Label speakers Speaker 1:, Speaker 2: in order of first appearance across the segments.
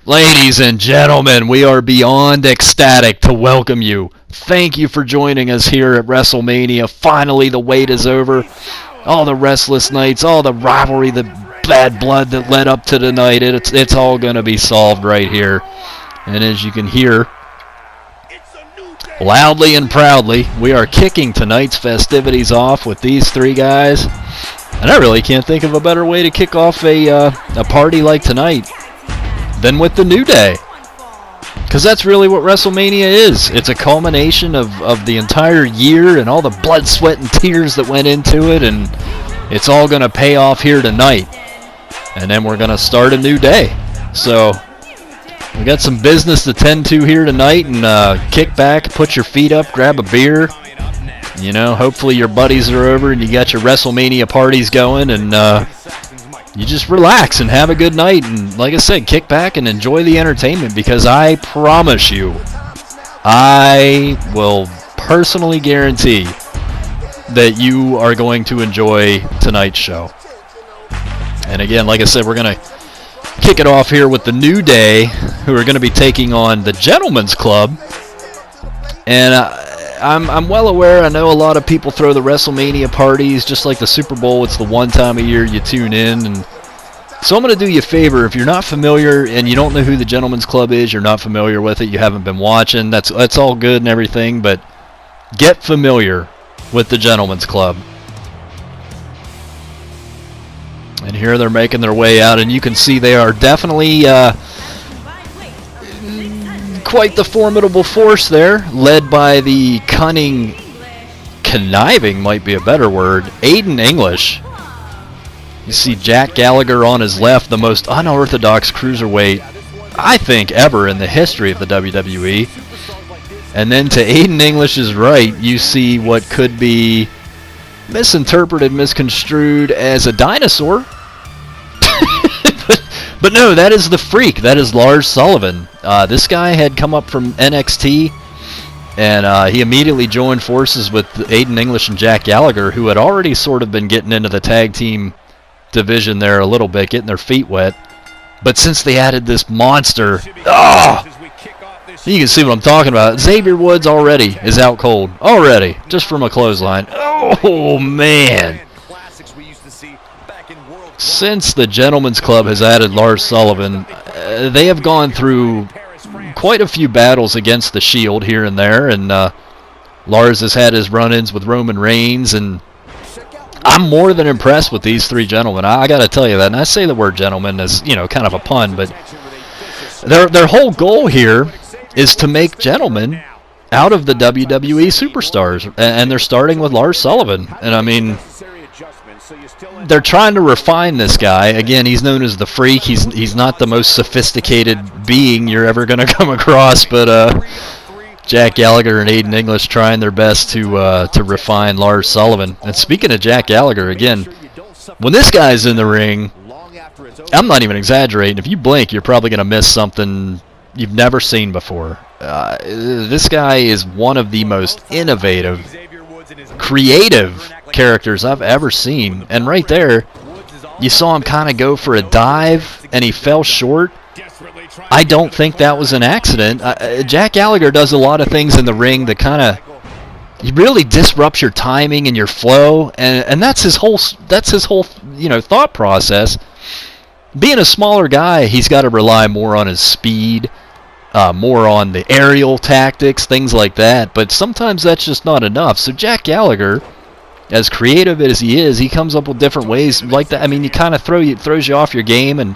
Speaker 1: Ladies and gentlemen, we are beyond ecstatic to welcome you. Thank you for joining us here at WrestleMania. Finally, the wait is over. All the restless nights, all the rivalry, the bad blood that led up to tonight, it's all going to be solved right here. And as you can hear, loudly and proudly, we are kicking tonight's festivities off with these three guys. And I really can't think of a better way to kick off a party like tonight than with the New Day. Because that's really what WrestleMania is. It's a culmination of the entire year and all the blood, sweat, and tears that went into it, and it's all going to pay off here tonight. And then we're going to start a new day. So we got some business to tend to here tonight, and kick back, put your feet up, grab a beer. You know, hopefully your buddies are over and you got your WrestleMania parties going, and you just relax and have a good night, and like I said, kick back and enjoy the entertainment, because I promise you, I will personally guarantee that you are going to enjoy tonight's show. And again, like I said, we're going to kick it off here with the New Day, who are going to be taking on the Gentlemen's Club. And I'm well aware, I know a lot of people throw the WrestleMania parties, just like the Super Bowl. It's the one time a year you tune in. And so I'm going to do you a favor. If you're not familiar and you don't know who the Gentlemen's Club is, you're not familiar with it, you haven't been watching, that's all good and everything, but get familiar with the Gentlemen's Club. And here they're making their way out, and you can see they are definitely quite the formidable force there, led by the conniving might be a better word, Aiden English. You see Jack Gallagher on his left, the most unorthodox cruiserweight, I think, ever in the history of the WWE. And then to Aiden English's right, you see what could be misinterpreted, misconstrued as a dinosaur. But no, that is the Freak. That is Lars Sullivan. This guy had come up from NXT, and he immediately joined forces with Aiden English and Jack Gallagher, who had already sort of been getting into the tag team division there a little bit, getting their feet wet. But since they added this monster, you can see what I'm talking about. Xavier Woods already is out cold. Already, just from a clothesline. Oh, man. Since the Gentlemen's Club has added Lars Sullivan, they have gone through quite a few battles against the Shield here and there, and Lars has had his run-ins with Roman Reigns, and I'm more than impressed with these three gentlemen. I got to tell you that, and I say the word gentleman as, you know, kind of a pun, but their whole goal here is to make gentlemen out of the WWE superstars, and they're starting with Lars Sullivan, and I mean, they're trying to refine this guy. Again, he's known as the Freak. He's not the most sophisticated being you're ever going to come across, but Jack Gallagher and Aiden English trying their best to refine Lars Sullivan. And speaking of Jack Gallagher, again, when this guy's in the ring, I'm not even exaggerating. If you blink, you're probably going to miss something you've never seen before. This guy is one of the most innovative, creative characters I've ever seen, and right there you saw him kind of go for a dive and he fell short. I don't think that was an accident. Jack Gallagher does a lot of things in the ring that kind of really disrupts your timing and your flow, and that's his whole thought process. Being a smaller guy, he's got to rely more on his speed, more on the aerial tactics, things like that, but sometimes that's just not enough. So Jack Gallagher, as creative as he is, he comes up with different ways like that. I mean, he kind of throws you off your game, and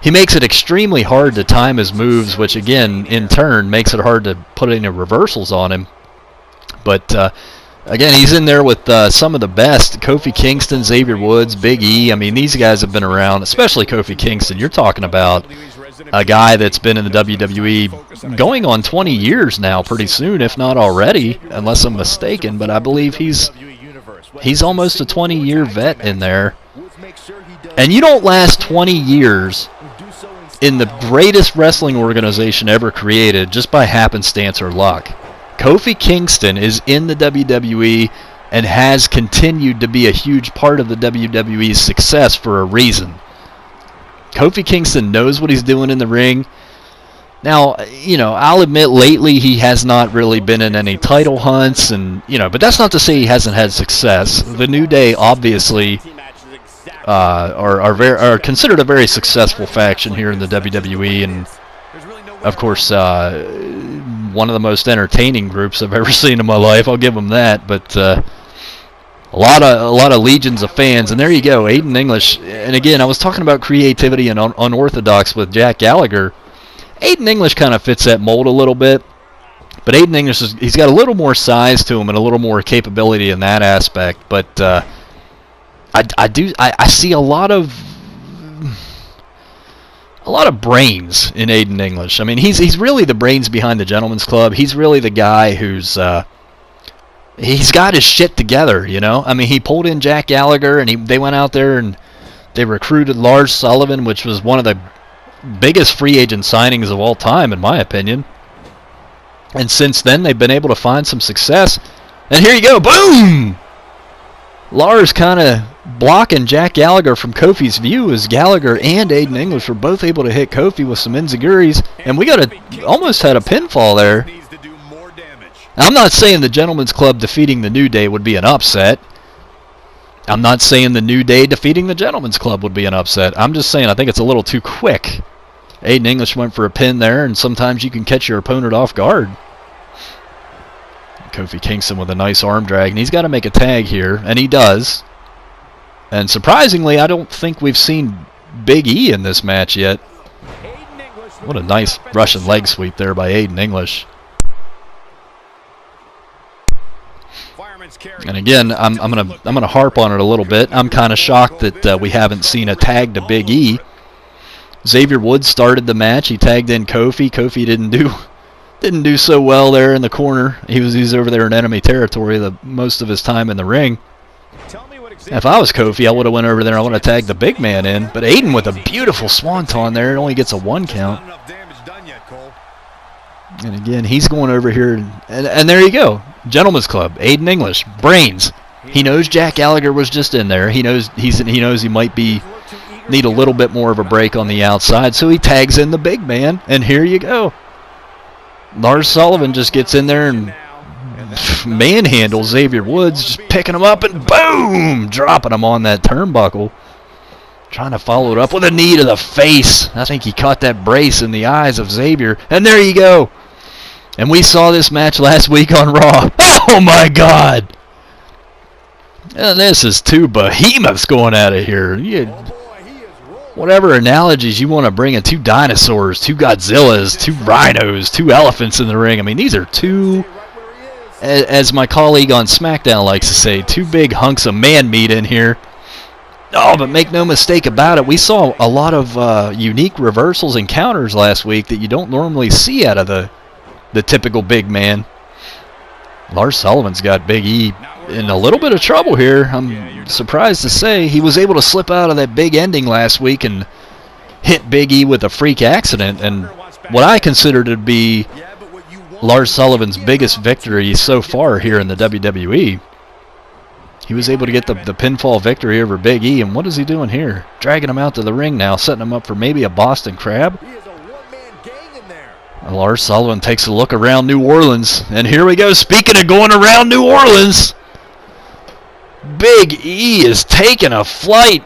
Speaker 1: he makes it extremely hard to time his moves, which again, in turn, makes it hard to put any reversals on him. But again, he's in there with some of the best. Kofi Kingston, Xavier Woods, Big E. I mean, these guys have been around, especially Kofi Kingston. You're talking about a guy that's been in the WWE going on 20 years now pretty soon, if not already, unless I'm mistaken. But I believe he's almost a 20-year vet in there. And you don't last 20 years in the greatest wrestling organization ever created just by happenstance or luck. Kofi Kingston is in the WWE and has continued to be a huge part of the WWE's success for a reason. Kofi Kingston knows what he's doing in the ring. Now, you know, I'll admit lately he has not really been in any title hunts, and you know, but that's not to say he hasn't had success. The New Day obviously are considered a very successful faction here in the WWE, and of course one of the most entertaining groups I've ever seen in my life. I'll give them that. But a lot of legions of fans, and there you go, Aiden English. And again, I was talking about creativity and unorthodox with Jack Gallagher. Aiden English kind of fits that mold a little bit, but Aiden English he's got a little more size to him and a little more capability in that aspect. But I see a lot of brains in Aiden English. I mean, he's really the brains behind the Gentlemen's Club. He's really the guy who's he's got his shit together, you know. I mean, he pulled in Jack Gallagher, and they went out there and they recruited Lars Sullivan, which was one of the biggest free agent signings of all time, in my opinion. And since then, they've been able to find some success. And here you go, boom! Lars kind of blocking Jack Gallagher from Kofi's view, as Gallagher and Aiden English were both able to hit Kofi with some enziguris, and we almost had a pinfall there. I'm not saying the Gentlemen's Club defeating the New Day would be an upset. I'm not saying the New Day defeating the Gentlemen's Club would be an upset. I'm just saying I think it's a little too quick. Aiden English went for a pin there, and sometimes you can catch your opponent off guard. Kofi Kingston with a nice arm drag, and he's got to make a tag here, and he does. And surprisingly, I don't think we've seen Big E in this match yet. What a nice Russian leg sweep there by Aiden English. And again, I'm gonna harp on it a little bit. I'm kind of shocked that we haven't seen a tag to Big E. Xavier Woods started the match. He tagged in Kofi. Kofi didn't do so well there in the corner. He's over there in enemy territory most of his time in the ring. If I was Kofi, I would have went over there. I would have tagged the big man in. But Aiden with a beautiful swanton there. It only gets a 1 count. And again, he's going over here, and there you go. Gentlemen's Club, Aiden English, brains. He knows Jack Gallagher was just in there. He knows he might need a little bit more of a break on the outside, so he tags in the big man, and here you go. Lars Sullivan just gets in there and manhandles Xavier Woods, just picking him up and boom, dropping him on that turnbuckle. Trying to follow it up with a knee to the face. I think he caught that brace in the eyes of Xavier, and there you go. And we saw this match last week on Raw. Oh my God! And this is two behemoths going out of here. Whatever analogies you want to bring in, 2 dinosaurs, 2 Godzillas, 2 rhinos, 2 elephants in the ring. I mean, these are 2, as my colleague on SmackDown likes to say, 2 big hunks of man meat in here. Oh, but make no mistake about it, we saw a lot of unique reversals and counters last week that you don't normally see out of the typical big man. Lars Sullivan's got Big E in a little bit of trouble here. I'm surprised to say he was able to slip out of that big ending last week and hit Big E with a freak accident, and what I consider to be Lars Sullivan's biggest victory so far here in the WWE. He was able to get the pinfall victory over Big E, and what is he doing here? Dragging him out to the ring now, setting him up for maybe a Boston Crab. And Lars Sullivan takes a look around New Orleans, and here we go. Speaking of going around New Orleans, Big E is taking a flight.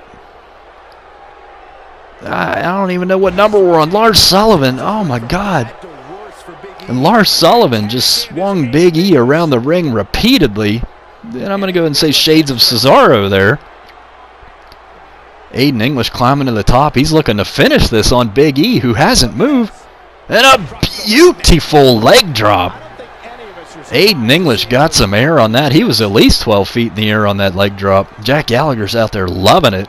Speaker 1: I don't even know what number we're on. Lars Sullivan, oh my God. And Lars Sullivan just swung Big E around the ring repeatedly. And I'm going to go and say shades of Cesaro there. Aiden English climbing to the top. He's looking to finish this on Big E, who hasn't moved. And a beautiful leg drop. Aiden English got some air on that. He was at least 12 feet in the air on that leg drop. Jack Gallagher's out there loving it.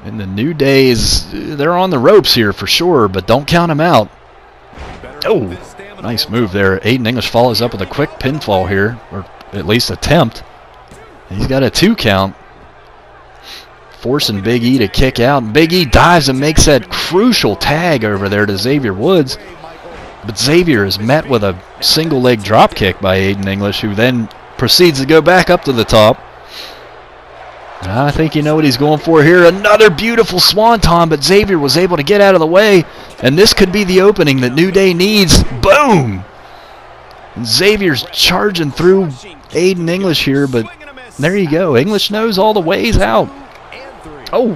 Speaker 1: And the New Days, they're on the ropes here for sure, but don't count them out. Oh, nice move there. Aiden English follows up with a quick pinfall here, or at least attempt. He's got a 2 count. Forcing Big E to kick out. Big E dives and makes that crucial tag over there to Xavier Woods. But Xavier is met with a single leg drop kick by Aiden English, who then proceeds to go back up to the top. I think you know what he's going for here. Another beautiful swanton, but Xavier was able to get out of the way. And this could be the opening that New Day needs. Boom! And Xavier's charging through Aiden English here, but there you go. English knows all the ways out. Oh,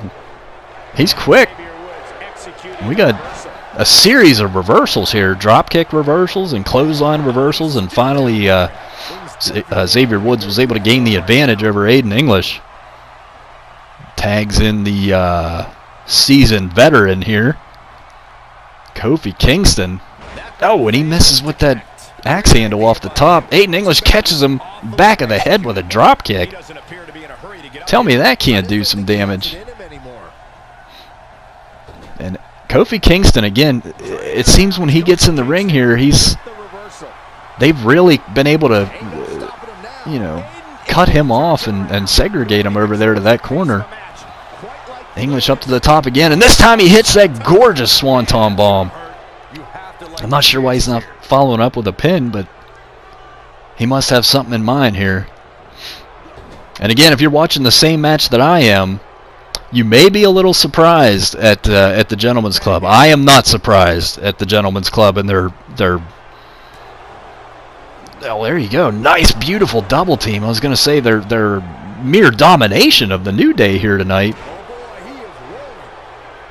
Speaker 1: he's quick. We got a series of reversals here. Dropkick reversals and clothesline reversals. And finally, Xavier Woods was able to gain the advantage over Aiden English. Tags in the seasoned veteran here, Kofi Kingston. Oh, and he misses with that axe handle off the top. Aiden English catches him back of the head with a drop kick. Tell me that can't do some damage. And Kofi Kingston, again, it seems when he gets in the ring here, they've really been able to, cut him off and segregate him over there to that corner. English up to the top again, and this time he hits that gorgeous swanton bomb. I'm not sure why he's not following up with a pin, but he must have something in mind here. And again, if you're watching the same match that I am, you may be a little surprised at the Gentlemen's Club. I am not surprised at the Gentlemen's Club and their oh, there you go. Nice, beautiful double team. I was going to say their mere domination of the New Day here tonight.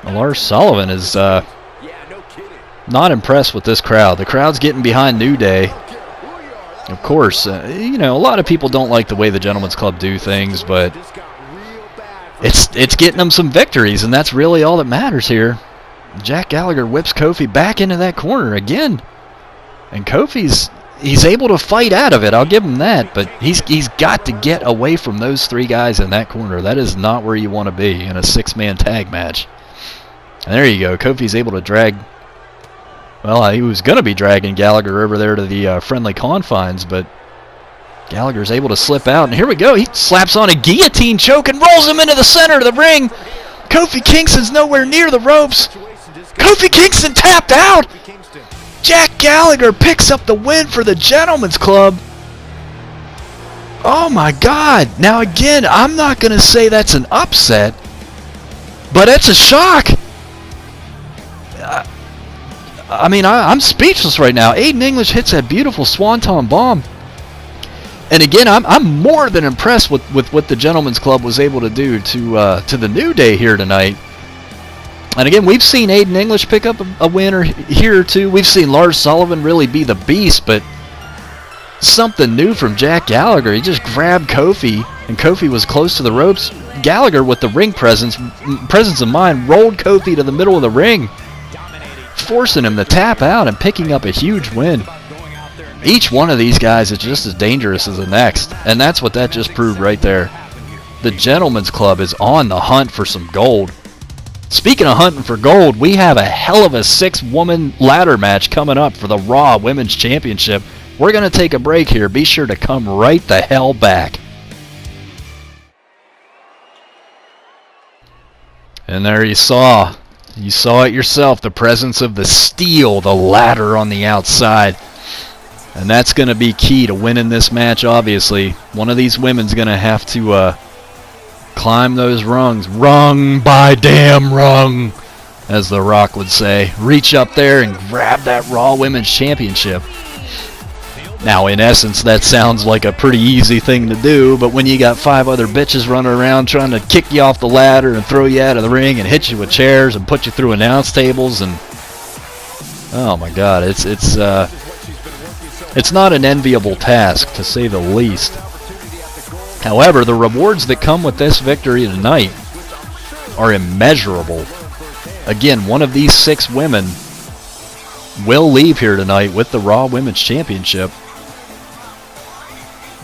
Speaker 1: Lars Sullivan is not impressed with this crowd. The crowd's getting behind New Day. Of course, a lot of people don't like the way the Gentlemen's Club do things, but it's getting them some victories, and that's really all that matters here. Jack Gallagher whips Kofi back into that corner again, and he's able to fight out of it. I'll give him that, but he's got to get away from those three guys in that corner. That is not where you want to be in a six-man tag match. And there you go. Kofi's able to drag. Well, he was going to be dragging Gallagher over there to the friendly confines, but Gallagher's able to slip out. And here we go. He slaps on a guillotine choke and rolls him into the center of the ring. Kofi Kingston's nowhere near the ropes. Kofi Kingston tapped out. Jack Gallagher picks up the win for the Gentlemen's Club. Oh, my God. Now, again, I'm not going to say that's an upset, but it's a shock. I'm speechless right now. Aiden English hits that beautiful swanton bomb. And again, I'm more than impressed with what the Gentlemen's Club was able to do to the New Day here tonight. And again, we've seen Aiden English pick up a winner here or two. We've seen Lars Sullivan really be the beast, but something new from Jack Gallagher. He just grabbed Kofi, and Kofi was close to the ropes. Gallagher, with the ring presence of mind, rolled Kofi to the middle of the ring, forcing him to tap out and picking up a huge win. Each one of these guys is just as dangerous as the next, and that's what that just proved right there. The Gentlemen's Club is on the hunt for some gold. Speaking of hunting for gold, we have a hell of a 6-woman ladder match coming up for the Raw Women's Championship. We're going to take a break here. Be sure to come right the hell back. And there you saw it yourself, the presence of the steel, the ladder on the outside. And that's going to be key to winning this match, obviously. One of these women's going to have to climb those rungs. Rung by damn rung, as The Rock would say. Reach up there and grab that Raw Women's Championship. Now, in essence, that sounds like a pretty easy thing to do, but when you got 5 other bitches running around trying to kick you off the ladder and throw you out of the ring and hit you with chairs and put you through announce tables, and oh my God, it's not an enviable task, to say the least. However, the rewards that come with this victory tonight are immeasurable. Again, one of these 6 women will leave here tonight with the Raw Women's Championship.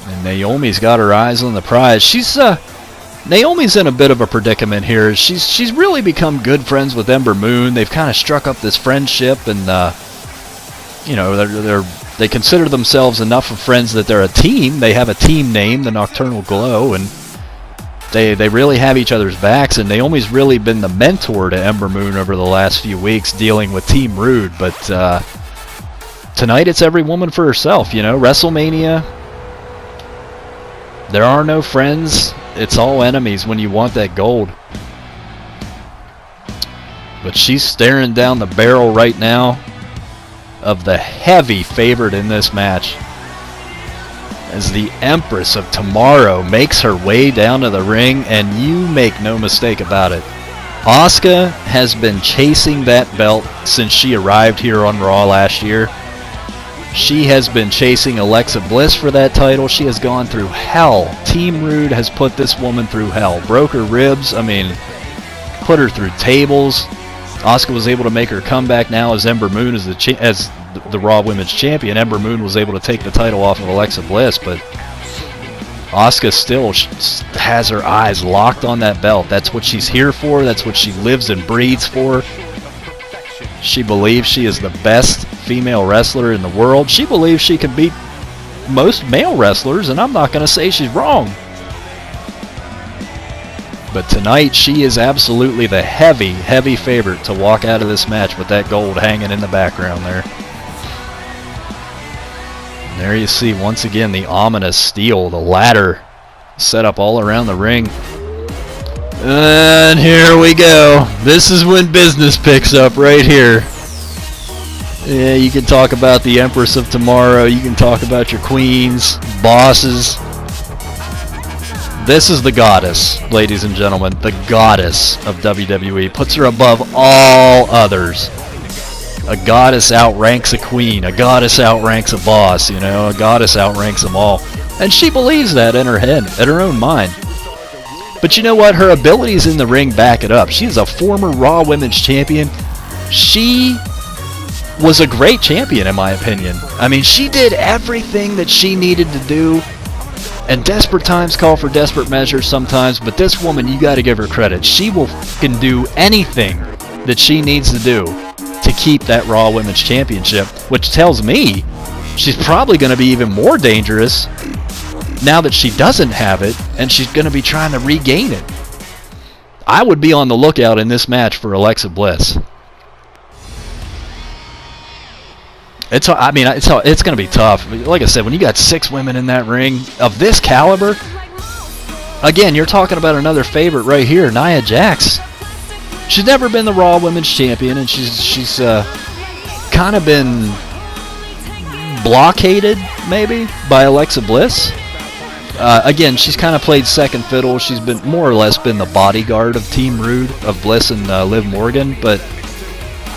Speaker 1: And Naomi's got her eyes on the prize. Naomi's in a bit of a predicament here. She's really become good friends with Ember Moon. They've kind of struck up this friendship, and they consider themselves enough of friends that they're a team. They have a team name, the Nocturnal Glow, and they really have each other's backs. And Naomi's really been the mentor to Ember Moon over the last few weeks, dealing with Team Rude. But tonight, it's every woman for herself. WrestleMania. There are no friends it's all enemies when you want that gold. But she's staring down the barrel right now of the heavy favorite in this match, as the Empress of Tomorrow makes her way down to the ring, and you make no mistake about it, Asuka has been chasing that belt since she arrived here on Raw last year. She has been chasing Alexa Bliss for that title. She has gone through hell. Team Rude has put this woman through hell. Broke her ribs. I mean, put her through tables. Asuka was able to make her comeback now as Ember Moon as the Raw Women's Champion. Ember Moon was able to take the title off of Alexa Bliss, but Asuka still has her eyes locked on that belt. That's what she's here for. That's what she lives and breathes for. She believes she is the best female wrestler in the world. She believes she can beat most male wrestlers, and I'm not going to say she's wrong. But tonight, she is absolutely the heavy, heavy favorite to walk out of this match with that gold hanging in the background there. And there you see, once again, the ominous steel, the ladder set up all around the ring. And here we go. This is when business picks up right here. Yeah, you can talk about the Empress of Tomorrow. You can talk about your queens, bosses. This is the goddess, ladies and gentlemen. The goddess of WWE. Puts her above all others. A goddess outranks a queen. A goddess outranks a boss, you know. A goddess outranks them all. And she believes that in her head, in her own mind. But you know what? Her abilities in the ring back it up. She's a former Raw Women's Champion. She was a great champion, in my opinion. I mean, she did everything that she needed to do. And desperate times call for desperate measures sometimes, but this woman, you got to give her credit. She will fucking do anything that she needs to do to keep that Raw Women's Championship, which tells me she's probably going to be even more dangerous now that she doesn't have it, and she's going to be trying to regain it. I would be on the lookout in this match for Alexa Bliss. It's going to be tough. Like I said, when you got 6 women in that ring of this caliber, again, you're talking about another favorite right here, Nia Jax. She's never been the Raw Women's Champion, and she's kind of been blockaded, maybe, by Alexa Bliss. Again, she's kind of played second fiddle. She's been more or less been the bodyguard of Team Rude, of Bliss and Liv Morgan. But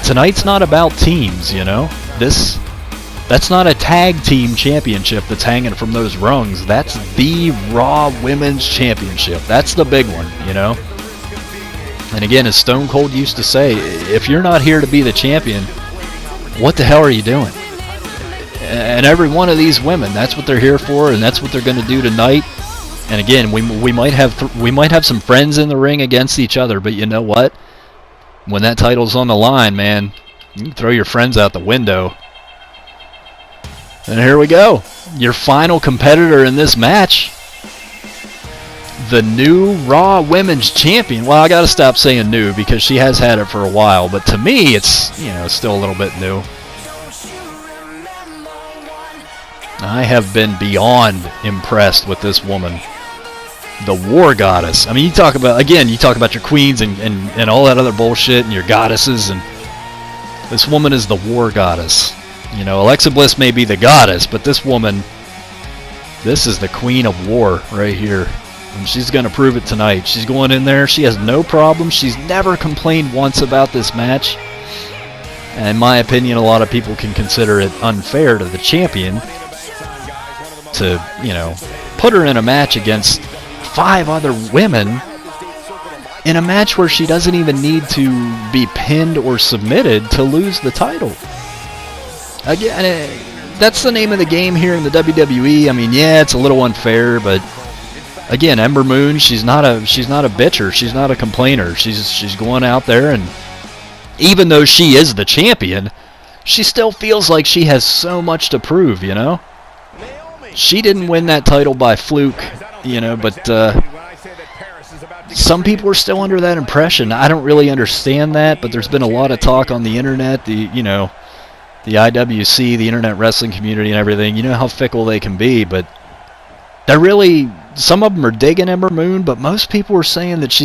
Speaker 1: tonight's not about teams, you know. That's not a tag team championship that's hanging from those rungs. That's the Raw Women's Championship. That's the big one, you know. And again, as Stone Cold used to say, if you're not here to be the champion, what the hell are you doing? And every one of these women, that's what they're here for, and that's what they're going to do tonight. And again, we might have some friends in the ring against each other, but you know what? When that title's on the line, man, you can throw your friends out the window. And here we go. Your final competitor in this match, the new Raw Women's Champion. Well, I got to stop saying new because she has had it for a while, but to me, it's, you know, still a little bit new. I have been beyond impressed with this woman. The War Goddess. I mean, you talk about your queens and all that other bullshit and your goddesses, and this woman is the War Goddess. You know, Alexa Bliss may be the goddess, but this woman, this is the Queen of War right here. And she's going to prove it tonight. She's going in there. She has no problem. She's never complained once about this match. And in my opinion, a lot of people can consider it unfair to the champion to, you know, put her in a match against 5 other women in a match where she doesn't even need to be pinned or submitted to lose the title. Again, that's the name of the game here in the WWE. I mean, yeah, it's a little unfair, but again, Ember Moon, she's not a bitcher. She's not a complainer. She's going out there, and even though she is the champion, she still feels like she has so much to prove, you know? She didn't win that title by fluke, you know, but some people are still under that impression. I don't really understand that, but there's been a lot of talk on the internet, the IWC, the internet wrestling community and everything. You know how fickle they can be, but they're really some of them are digging Ember Moon, but most people were saying that she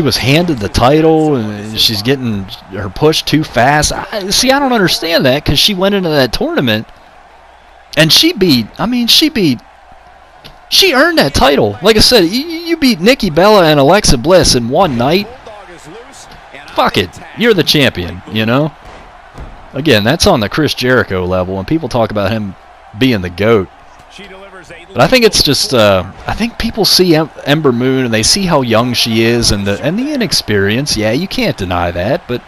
Speaker 1: was handed the title and she's getting her push too fast. I don't understand that, because she went into that tournament and she earned that title. Like I said, you beat Nikki Bella and Alexa Bliss in one night. Fuck it, you're the champion, you know? Again, that's on the Chris Jericho level, and people talk about him being the GOAT. But I think it's just, I think people see Ember Moon and they see how young she is and the inexperience. Yeah, you can't deny that, but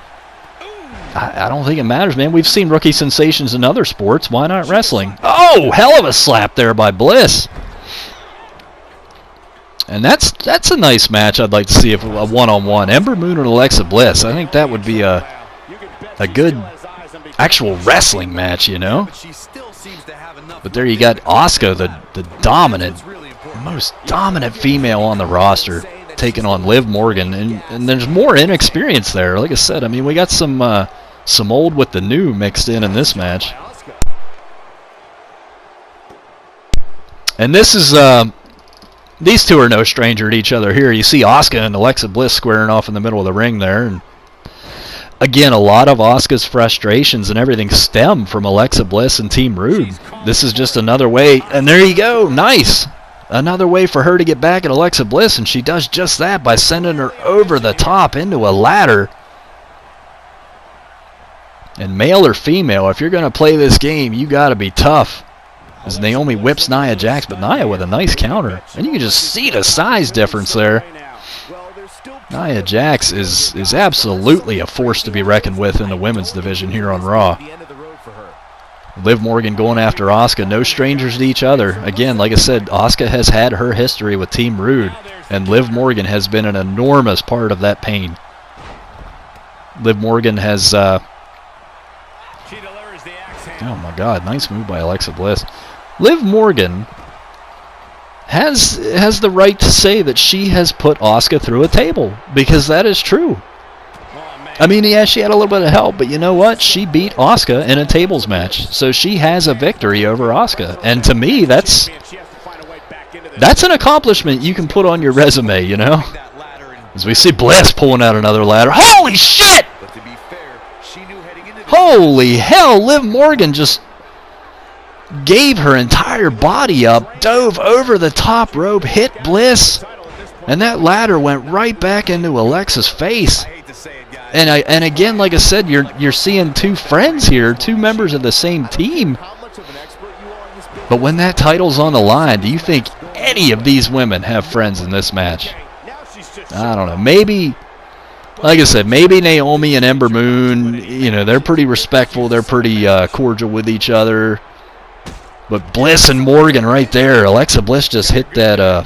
Speaker 1: I don't think it matters, man. We've seen rookie sensations in other sports. Why not wrestling? Oh, hell of a slap there by Bliss. And that's a nice match. I'd like to see if a one-on-one. Ember Moon and Alexa Bliss. I think that would be a good actual wrestling match, you know? But there you got Asuka, the dominant, most dominant female on the roster, taking on Liv Morgan, and there's more inexperience there. Like I said, I mean, we got some old with the new mixed in this match. And this is these two are no stranger to each other here. You see Asuka and Alexa Bliss squaring off in the middle of the ring there, and again, a lot of Asuka's frustrations and everything stem from Alexa Bliss and Team Rude. This is just another way, and there you go, nice. Another way for her to get back at Alexa Bliss, and she does just that by sending her over the top into a ladder. And male or female, if you're going to play this game, you got to be tough. As Naomi whips Nia Jax, but Nia with a nice counter. And you can just see the size difference there. Nia Jax is absolutely a force to be reckoned with in the women's division here on Raw. Liv Morgan going after Asuka, no strangers to each other. Again, like I said, Asuka has had her history with Team Rude, and Liv Morgan has been an enormous part of that pain. Liv Morgan has... oh my God, nice move by Alexa Bliss. Liv Morgan has the right to say that she has put Asuka through a table, because that is true. I mean, yeah, she had a little bit of help, but you know what? She beat Asuka in a tables match, so she has a victory over Asuka. And to me, that's an accomplishment you can put on your resume, you know? As we see Bliss pulling out another ladder. Holy shit! Holy hell, Liv Morgan just gave her entire body up, dove over the top rope, hit Bliss, and that ladder went right back into Alexa's face. And again, like I said, you're seeing two friends here, two members of the same team. But when that title's on the line, do you think any of these women have friends in this match? I don't know. Maybe, like I said, maybe Naomi and Ember Moon, you know, they're pretty respectful. They're pretty cordial with each other. But Bliss and Morgan right there. Alexa Bliss just hit that, I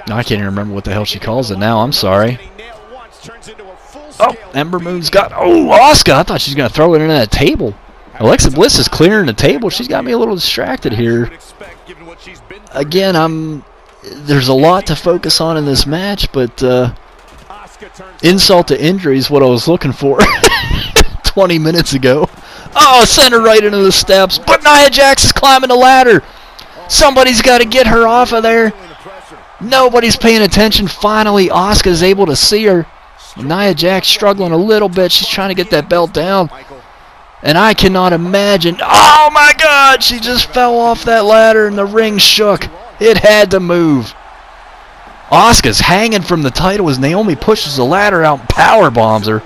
Speaker 1: can't even remember what the hell she calls it now. I'm sorry. Oh, Ember Moon's got... Oh, Asuka! I thought she was going to throw it into that table. Alexa Bliss is clearing the table. She's got me a little distracted here. Again, there's a lot to focus on in this match, but insult to injury is what I was looking for 20 minutes ago. Oh, sent her right into the steps. But Nia Jax is climbing the ladder. Somebody's got to get her off of there. Nobody's paying attention. Finally, Asuka's able to see her. Nia Jax struggling a little bit. She's trying to get that belt down. And I cannot imagine. Oh my God! She just fell off that ladder and the ring shook. It had to move. Asuka's hanging from the title as Naomi pushes the ladder out and power bombs her.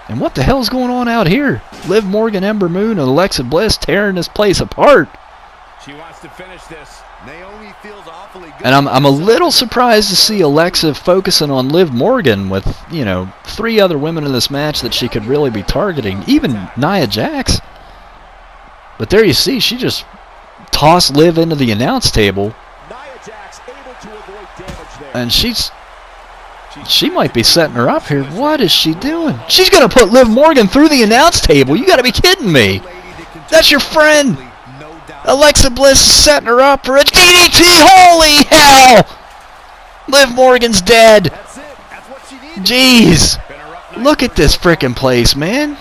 Speaker 1: And what the hell's going on out here? Liv Morgan, Ember Moon, and Alexa Bliss tearing this place apart.
Speaker 2: She wants to finish this. Naomi feels awfully good.
Speaker 1: And I'm a little surprised to see Alexa focusing on Liv Morgan with, you know, 3 other women in this match that she could really be targeting, even Nia Jax. But there you see, she just tossed Liv into the announce table.
Speaker 2: Nia Jax able to avoid damage there.
Speaker 1: And she might be setting her up here. What is she doing? She's going to put Liv Morgan through the announce table. You got to be kidding me. That's your friend. Alexa Bliss is setting her up for a DDT. Holy hell! Liv Morgan's dead. Jeez. Look at this frickin' place, man.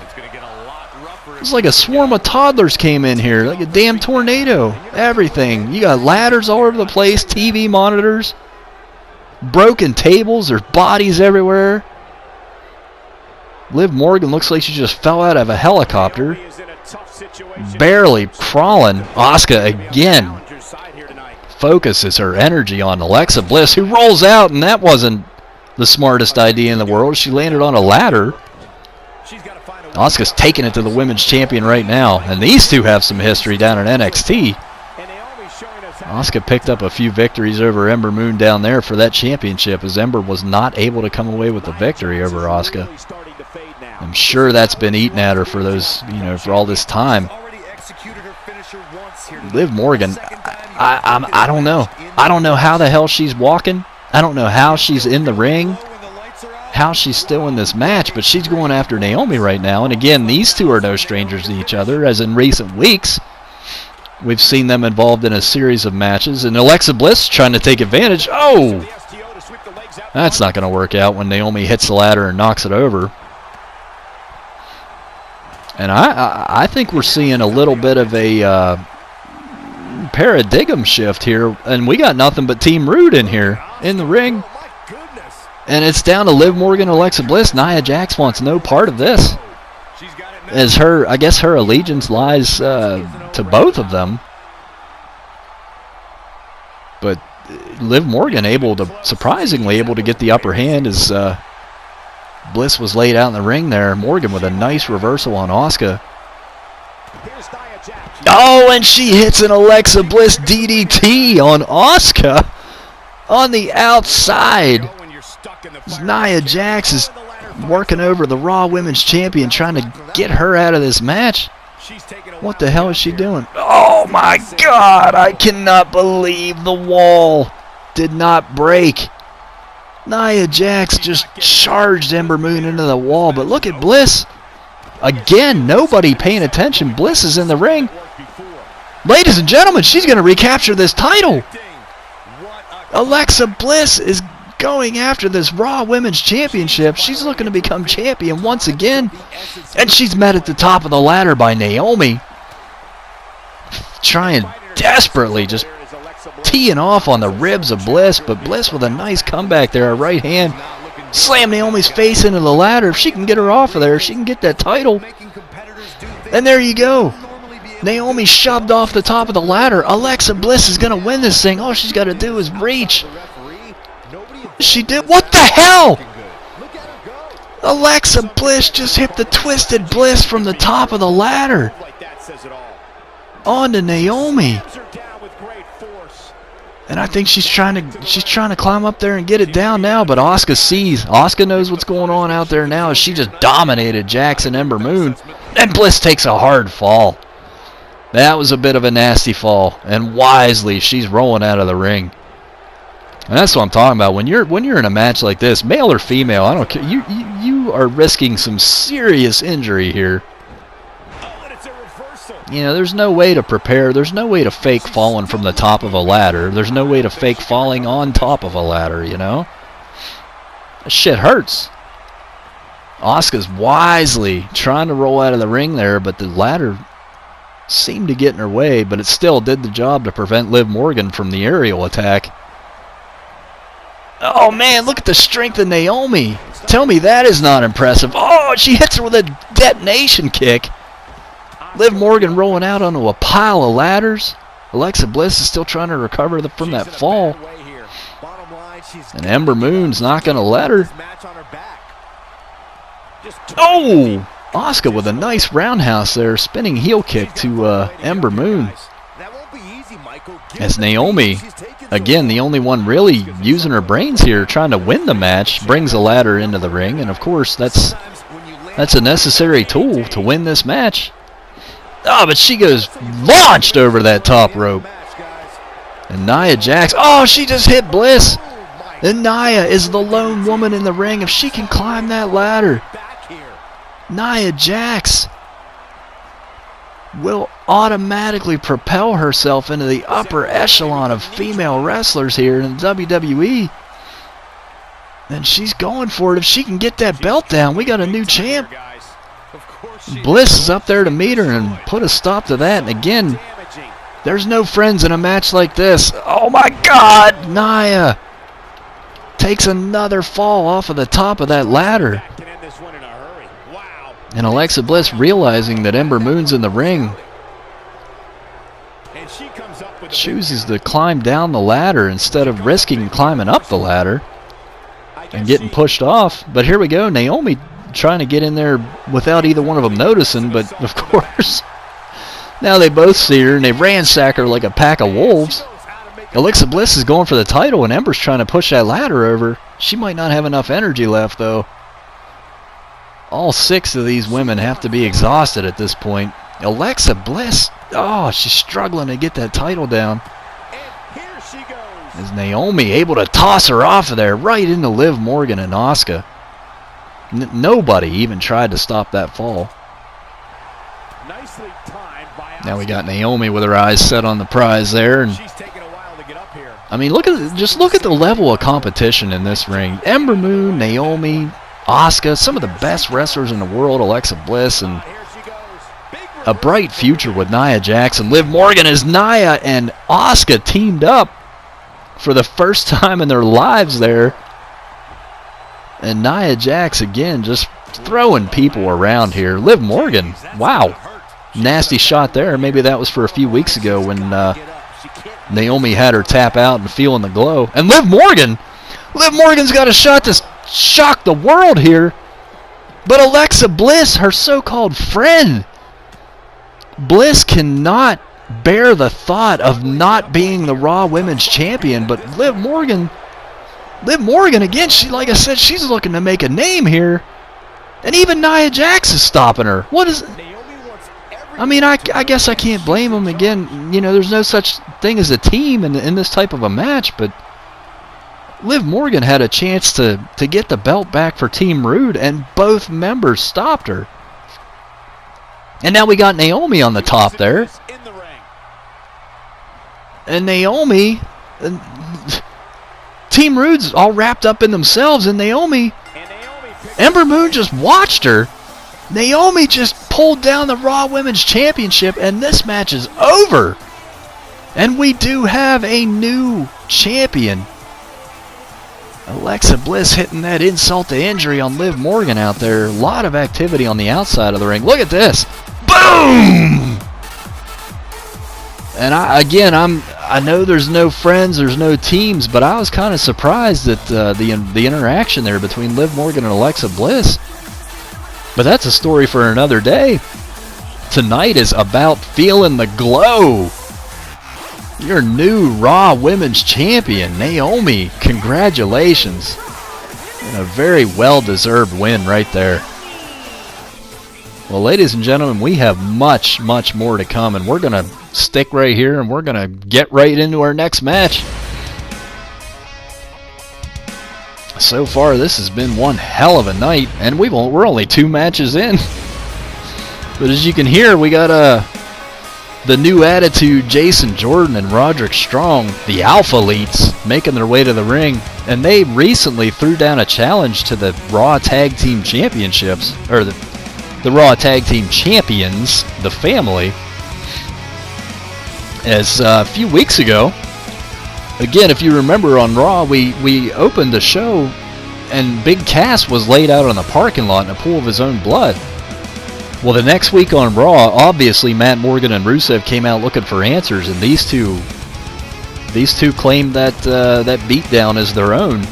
Speaker 1: It's like a swarm of toddlers came in here, like a damn tornado. Everything. You got ladders all over the place, TV monitors, broken tables, there's bodies everywhere. Liv Morgan looks like she just fell out of a helicopter. Barely crawling. Asuka again focuses her energy on Alexa Bliss, who rolls out, and that wasn't the smartest idea in the world. She landed on a ladder. Asuka's taking it to the women's champion right now, and these two have some history down in NXT. Asuka picked up a few victories over Ember Moon down there for that championship, as Ember was not able to come away with the victory over Asuka. I'm sure that's been eaten at her for those, for all this time. Liv Morgan, I don't know. I don't know how the hell she's walking. I don't know how she's in the ring, how she's still in this match, but she's going after Naomi right now. And again, these two are no strangers to each other, as in recent weeks we've seen them involved in a series of matches. And Alexa Bliss trying to take advantage. Oh! That's not going to work out when Naomi hits the ladder and knocks it over. And I think we're seeing a little bit of a paradigm shift here. And we got nothing but Team Rude in here in the ring. And it's down to Liv Morgan and Alexa Bliss. Nia Jax wants no part of this, as I guess her allegiance lies to both of them. But Liv Morgan surprisingly able to get the upper hand as Bliss was laid out in the ring there. Morgan with a nice reversal on Asuka. Oh, and she hits an Alexa Bliss DDT on Asuka on the outside. Nia Jax is working over the Raw Women's Champion, trying to get her out of this match. What the hell is she doing? Oh my God, I cannot believe the wall did not break. Nia Jax just charged Ember Moon into the wall, but look at Bliss. Again, nobody paying attention. Bliss is in the ring. Ladies and gentlemen, she's going to recapture this title. Alexa Bliss is going after this Raw Women's Championship. She's looking to become champion once again. And she's met at the top of the ladder by Naomi. Trying desperately, just teeing off on the ribs of Bliss. But Bliss with a nice comeback there, a right hand. Slam Naomi's face into the ladder. If she can get her off of there, she can get that title. And there you go. Naomi shoved off the top of the ladder. Alexa Bliss is going to win this thing. All she's got to do is reach. She did. What the hell? Alexa Bliss just hit the Twisted Bliss from the top of the ladder onto Naomi. And I think she's trying to climb up there and get it down now, but Asuka sees. Asuka knows what's going on out there now, as she just dominated Jax and Ember Moon. And Bliss takes a hard fall. That was a bit of a nasty fall, and wisely she's rolling out of the ring. And that's what I'm talking about. When you're in a match like this, male or female, I don't care. You are risking some serious injury here. There's no way to prepare. There's no way to fake falling from the top of a ladder. There's no way to fake falling on top of a ladder, That shit hurts. Asuka's wisely trying to roll out of the ring there, but the ladder seemed to get in her way, but it still did the job to prevent Liv Morgan from the aerial attack. Oh, man, look at the strength of Naomi. Tell me that is not impressive. Oh, she hits her with a detonation kick. Liv Morgan rolling out onto a pile of ladders. Alexa Bliss is still trying to recover from that fall. And Ember Moon's not going to let her. Oh! Asuka with a nice roundhouse there. Spinning heel kick to Ember Moon. As Naomi, again, the only one really using her brains here, trying to win the match, brings a ladder into the ring. And, of course, that's a necessary tool to win this match. Oh, but she goes launched over that top rope. And Nia Jax, oh, she just hit Bliss. And Nia is the lone woman in the ring. If she can climb that ladder, Nia Jax will automatically propel herself into the upper echelon of female wrestlers here in WWE. And she's going for it. If she can get that belt down, we got a new champ. Bliss is up there to meet her and put a stop to that. And again, there's no friends in a match like this. Oh my God! Nia takes another fall off of the top of that ladder. And Alexa Bliss, realizing that Ember Moon's in the ring, chooses to climb down the ladder instead of risking climbing up the ladder and getting pushed off. But here we go, Naomi trying to get in there without either one of them noticing, but of course, now they both see her and they ransack her like a pack of wolves. Alexa Bliss is going for the title and Ember's trying to push that ladder over. She might not have enough energy left, though. All 6 of these women have to be exhausted at this point. Alexa Bliss, oh, she's struggling to get that title down.
Speaker 2: And here she goes.
Speaker 1: Is Naomi able to toss her off of there right into Liv Morgan and Asuka? Nobody even tried to stop that fall.
Speaker 2: Nicely timed by
Speaker 1: Now we got Naomi with her eyes set on the prize there, and
Speaker 2: She's taking a while to get up here.
Speaker 1: I mean, look at the level of competition in this ring. Ember Moon, Naomi, Asuka, some of the best wrestlers in the world, Alexa Bliss, and
Speaker 2: Here she goes. Big
Speaker 1: a bright future with Nia Jax and Liv Morgan as Nia and Asuka teamed up for the first time in their lives there. And Nia Jax again just throwing people around here. Liv Morgan, wow, nasty shot there. Maybe that was for a few weeks ago when Naomi had her tap out and feeling the glow. And Liv Morgan's got a shot to shock the world here. But Alexa Bliss, her so-called friend, Bliss cannot bear the thought of not being the Raw Women's Champion. But Liv Morgan again, like I said, she's looking to make a name here. And even Nia Jax is stopping her. What is... I mean, I guess I can't blame them. Again, you know, there's no such thing as a team in this type of a match, but Liv Morgan had a chance to get the belt back for Team Rude, and both members stopped her. And now we got Naomi on the top there. And Naomi... Team Rude's all wrapped up in themselves, and Naomi... Ember Moon just watched her. Naomi just pulled down the Raw Women's Championship, and this match is over. And we do have a new champion. Alexa Bliss hitting that insult to injury on Liv Morgan out there. A lot of activity on the outside of the ring. Look at this. Boom! And I know there's no friends, there's no teams, but I was kind of surprised at the interaction there between Liv Morgan and Alexa Bliss. But that's a story for another day. Tonight is about feeling the glow. Your new Raw Women's Champion, Naomi. Congratulations. And a very well-deserved win right there. Well, ladies and gentlemen, we have much, much more to come, and we're going to stick right here, and we're going to get right into our next match. So far, this has been one hell of a night, and we're only 2 matches in. But as you can hear, we got the new attitude, Jason Jordan and Roderick Strong, the Alpha Elites, making their way to the ring. And they recently threw down a challenge to the Raw Tag Team Championships, or the Raw Tag Team Champions, the family. As a few weeks ago, again, if you remember on Raw, we opened the show and Big Cass was laid out on the parking lot in a pool of his own blood. Well, the next week on Raw, obviously Matt Morgan and Rusev came out looking for answers, and these two claimed that beatdown as their own,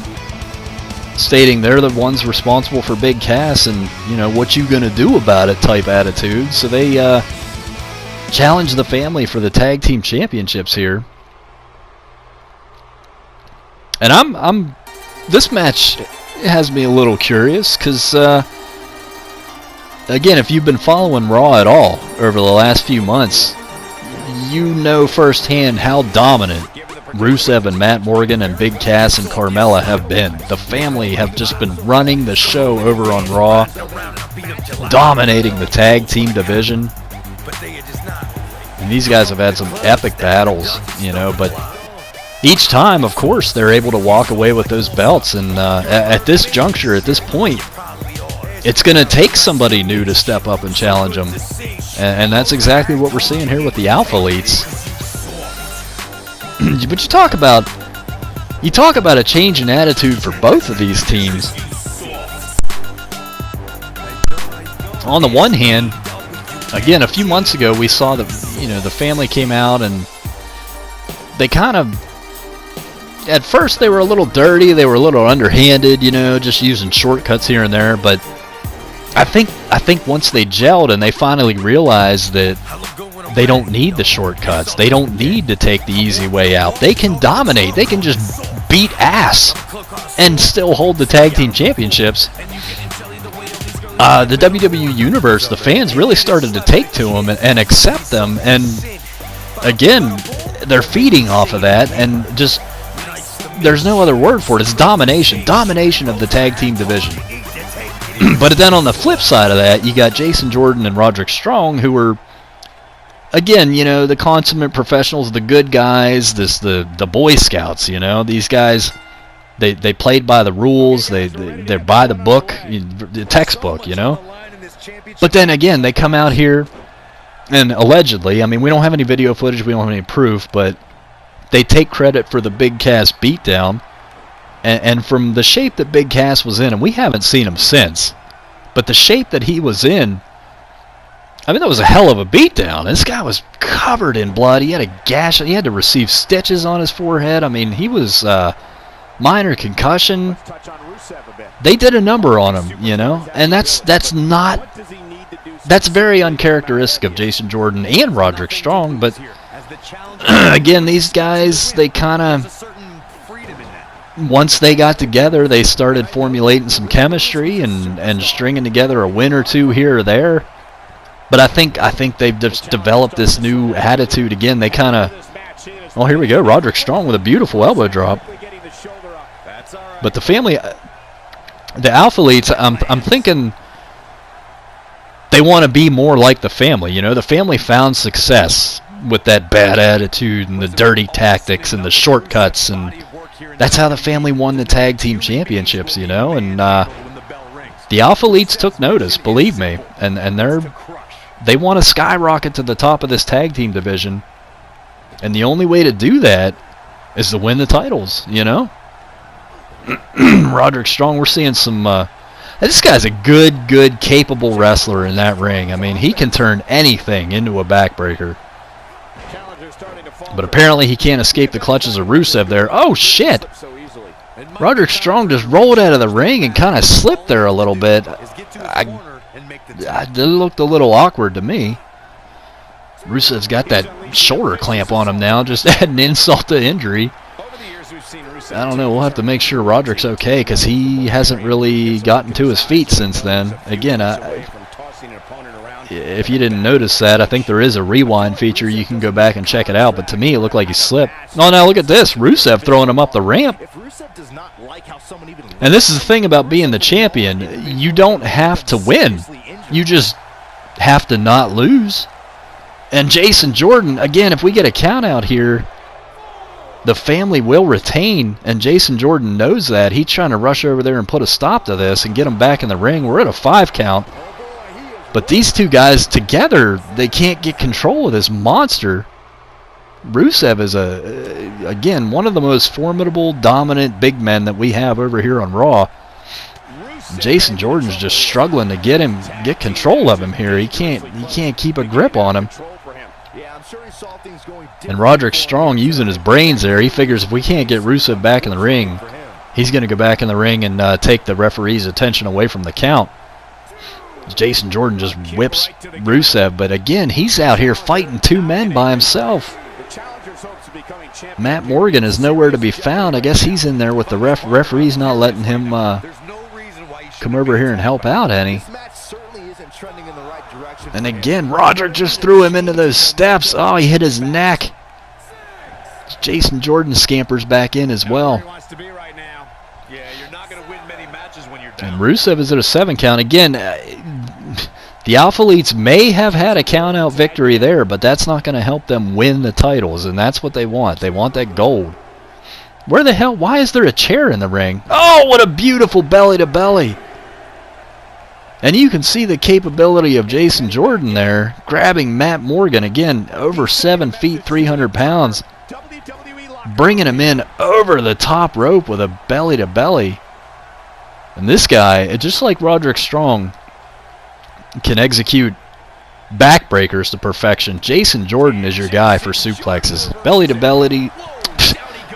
Speaker 1: stating they're the ones responsible for Big Cass and, you know, what you gonna do about it type attitude. So they challenged the family for the tag team championships here. And I'm this match has me a little curious because again, if you've been following Raw at all over the last few months, you know firsthand how dominant Rusev and Matt Morgan and Big Cass and Carmella have been. The family have just been running the show over on Raw, dominating the tag team division. And these guys have had some epic battles, you know, but each time, of course, they're able to walk away with those belts. And at this juncture, at this point, it's going to take somebody new to step up and challenge them. And that's exactly what we're seeing here with the Alpha Elites. But you talk about a change in attitude for both of these teams. On the one hand, again, a few months ago we saw that the family came out and they kind of, at first they were a little dirty, they were a little underhanded, just using shortcuts here and there, but I think once they gelled and they finally realized that they don't need the shortcuts, they don't need to take the easy way out, they can dominate, they can just beat ass and still hold the tag team championships. The WWE Universe, the fans really started to take to them and accept them, and again, they're feeding off of that, and just, there's no other word for it, it's domination of the tag team division. But then on the flip side of that, you got Jason Jordan and Roderick Strong, who were, again, the consummate professionals, the good guys, the Boy Scouts, these guys, they played by the rules, they're by the book, the textbook, But then again, they come out here, and allegedly, I mean, we don't have any video footage, we don't have any proof, but they take credit for the Big Cass beatdown, and from the shape that Big Cass was in, and we haven't seen him since, but the shape that he was in, I mean, that was a hell of a beatdown. This guy was covered in blood. He had a gash. He had to receive stitches on his forehead. I mean, he was minor concussion. They did a number on him, and that's very uncharacteristic of Jason Jordan and Roderick Strong. But again, these guys, they kind of, once they got together, they started formulating some chemistry and stringing together a win or two here or there. But I think they've just developed this new attitude again. They kind of, oh, here we go, Roderick Strong with a beautiful elbow drop. But the family, the Alpha Elites, I'm thinking they want to be more like the family. The family found success with that bad attitude and the dirty tactics and the shortcuts, and that's how the family won the tag team championships. And the Alpha Elites took notice, believe me, and they want to skyrocket to the top of this tag team division, and the only way to do that is to win the titles, Roderick Strong, we're seeing some, this guy's a good, capable wrestler in that ring. I mean, he can turn anything into a backbreaker. But apparently he can't escape the clutches of Rusev there. Oh, shit! Roderick Strong just rolled out of the ring and kind of slipped there a little bit. It looked a little awkward to me. Rusev's got that shoulder clamp on him now, just adding insult to injury. I don't know, we'll have to make sure Roderick's okay, because he hasn't really gotten to his feet since then. Again, if you didn't notice that, I think there is a rewind feature. You can go back and check it out, but to me it looked like he slipped. Oh, now look at this, Rusev throwing him up the ramp. And this is the thing about being the champion. You don't have to win. You just have to not lose. And Jason Jordan, again, if we get a count out here, the family will retain, and Jason Jordan knows that. He's trying to rush over there and put a stop to this and get him back in the ring. We're at a 5 count. But these two guys together, they can't get control of this monster. Rusev is, again, one of the most formidable, dominant big men that we have over here on Raw. Jason Jordan's just struggling to get control of him here. He can't keep a grip on him. And Roderick Strong using his brains there. He figures if we can't get Rusev back in the ring, he's going to go back in the ring and take the referee's attention away from the count. Jason Jordan just whips Rusev, but again, he's out here fighting 2 men by himself. Matt Morgan is nowhere to be found. I guess he's in there with the referee's not letting him come over here and help out any. And again, Roderick just threw him into those steps. Oh, he hit his neck. Jason Jordan scampers back in as well. And Rusev is at a 7 count. Again, the Alpha Elites may have had a count-out victory there, but that's not going to help them win the titles, and that's what they want. They want that gold. Where the hell? Why is there a chair in the ring? Oh, what a beautiful belly-to-belly. And you can see the capability of Jason Jordan there, grabbing Matt Morgan, again, over 7 feet, 300 pounds, bringing him in over the top rope with a belly-to-belly. And this guy, just like Roderick Strong, can execute backbreakers to perfection. Jason Jordan is your guy for suplexes.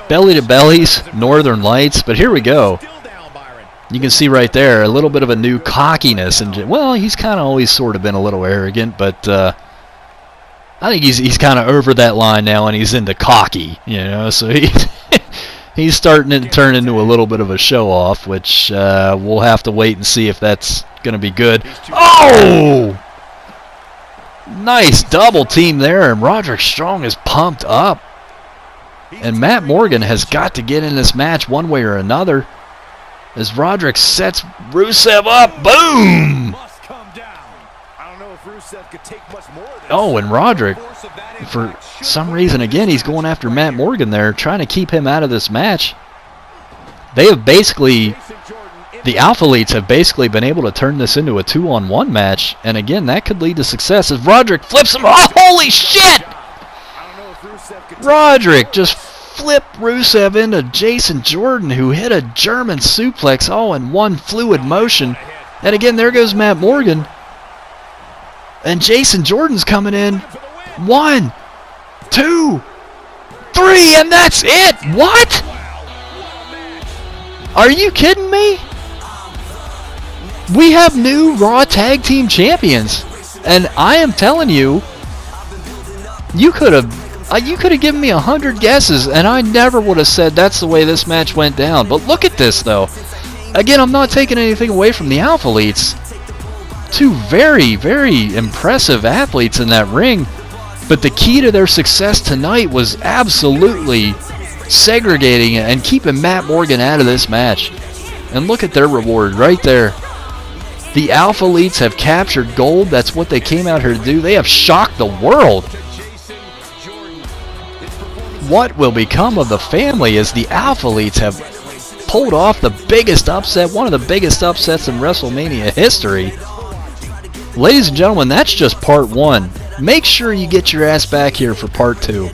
Speaker 1: Belly-to-bellies, Northern Lights, but here we go. You can see right there a little bit of a new cockiness, and well, he's kind of always sort of been a little arrogant, but I think he's kind of over that line now, and he's into cocky, you know. So he's starting to turn into a little bit of a show off, which we'll have to wait and see if that's going to be good. Oh, nice double team there, and Roderick Strong is pumped up, and Matt Morgan has got to get in this match one way or another. As Roderick sets Rusev up, boom! Oh, and Roderick, for some reason, again, he's going after Matt Morgan there, trying to keep him out of this match. They have basically, the Alpha Elites have basically been able to turn this into a 2-on-1 match, and again, that could lead to success as Roderick flips him. Oh, holy shit! Roderick just flipped Rusev into Jason Jordan, who hit a German suplex all in one fluid motion. And again, there goes Matt Morgan. And Jason Jordan's coming in. 1, 2, 3, and that's it! What? Are you kidding me? We have new Raw Tag Team Champions. And I am telling you, you could have given me 100 guesses, and I never would have said that's the way this match went down. But look at this, though. Again, I'm not taking anything away from the Alpha Elites. Two very, very impressive athletes in that ring. But the key to their success tonight was absolutely segregating it and keeping Matt Morgan out of this match. And look at their reward right there. The Alpha Elites have captured gold. That's what they came out here to do. They have shocked the world. What will become of the family as the Alpha Elites have pulled off the biggest upset, one of the biggest upsets in WrestleMania history? Ladies and gentlemen, that's just part 1. Make sure you get your ass back here for part 2.